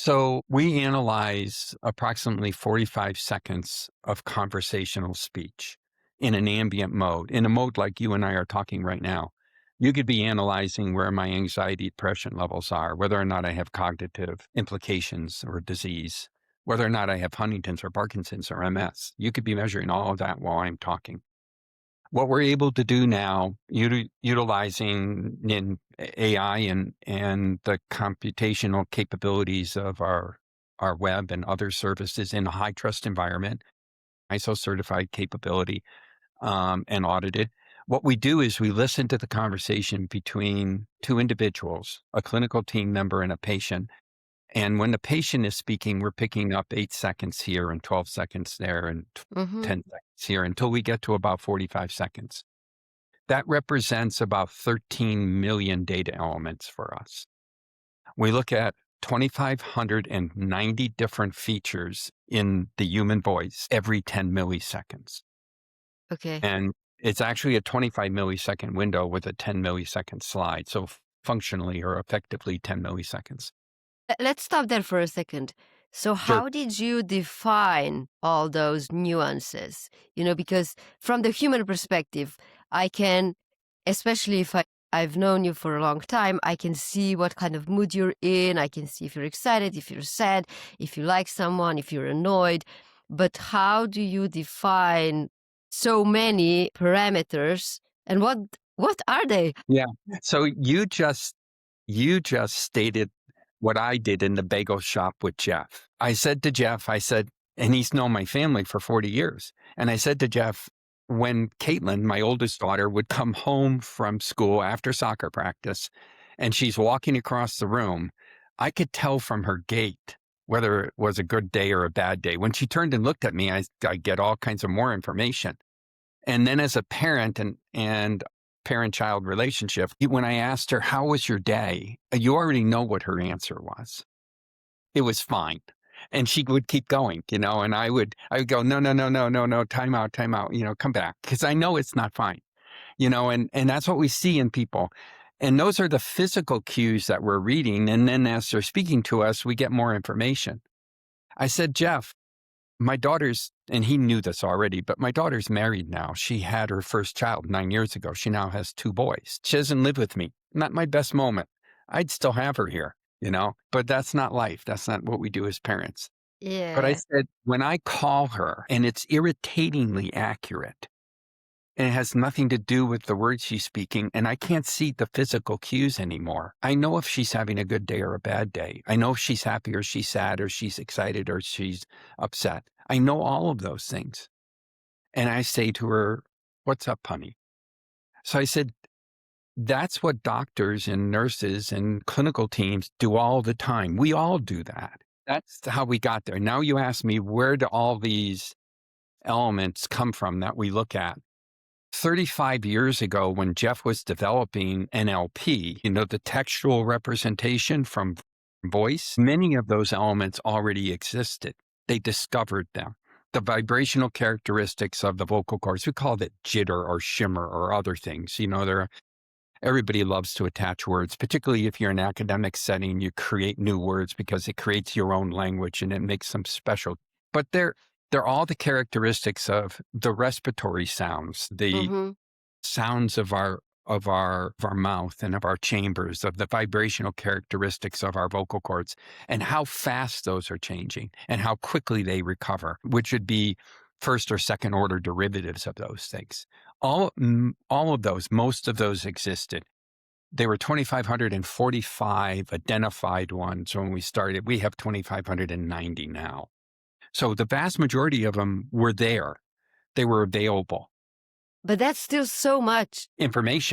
So we analyze approximately 45 seconds of conversational speech in an ambient mode, in a mode like you and I are talking right now. You could be analyzing where my anxiety, depression levels are, whether or not I have cognitive implications or disease, whether or not I have Huntington's or Parkinson's or MS. You could be measuring all of that while I'm talking. What we're able to do now, utilizing in AI and the computational capabilities of our web and other services in a high trust environment, ISO certified capability, and audited. What we do is we listen to the conversation between two individuals, a clinical team member and a patient. And when the patient is speaking, we're picking up 8 seconds here and 12 seconds there and Mm-hmm. 10 seconds here until we get to about 45 seconds. That represents about 13 million data elements for us. We look at 2,590 different features in the human voice every 10 milliseconds. Okay. And it's actually a 25 millisecond window with a 10 millisecond slide. So functionally or effectively 10 milliseconds. Let's stop there for a second. So, Sure. how did you define all those nuances? Because from the human perspective, I can, especially if I've known you for a long time, I can see what kind of mood you're in. I can see if you're excited, if you're sad, if you like someone, if you're annoyed. But how do you define so many parameters? And what are they? Yeah. So you just stated what I did in the bagel shop with Jeff. I said to Jeff, and he's known my family for 40 years. And I said to Jeff, when Caitlin, my oldest daughter, would come home from school after soccer practice and she's walking across the room, I could tell from her gait whether it was a good day or a bad day. When she turned and looked at me, I get all kinds of more information. And then as a parent and parent-child relationship, when I asked her, "How was your day?" You already know what her answer was. It was fine. And she would keep going, and I would go, "No, no, no, no, no, no, time out, come back." Because I know it's not fine, and that's what we see in people. And those are the physical cues that we're reading. And then as they're speaking to us, we get more information. I said, "Jeff, my daughter's," and he knew this already, but my daughter's married now. She had her first child 9 years ago. She now has two boys. She doesn't live with me. Not my best moment. I'd still have her here, but that's not life. That's not what we do as parents. But I Yeah. said, when I call her and it's irritatingly accurate and it has nothing to do with the words she's speaking, and I can't see the physical cues anymore. I know if she's having a good day or a bad day. I know if she's happy or she's sad or she's excited or she's upset. I know all of those things. And I say to her, "What's up, honey?" So I said, that's what doctors and nurses and clinical teams do all the time. We all do that. That's how we got there. Now you ask me, where do all these elements come from that we look at? 35 years ago, when Jeff was developing NLP, the textual representation from voice, many of those elements already existed. They discovered them. The vibrational characteristics of the vocal cords, we call it jitter or shimmer or other things. Everybody loves to attach words, particularly if you're in an academic setting, you create new words because it creates your own language and it makes them special. But they're all the characteristics of the respiratory sounds, the Mm-hmm. sounds of our mouth and of our chambers, of the vibrational characteristics of our vocal cords, and how fast those are changing and how quickly they recover, which would be first or second order derivatives of those things. All of those, most of those existed. There were 2,545 identified ones when we started. We have 2,590 now. So the vast majority of them were there. They were available. But that's still so much. Information.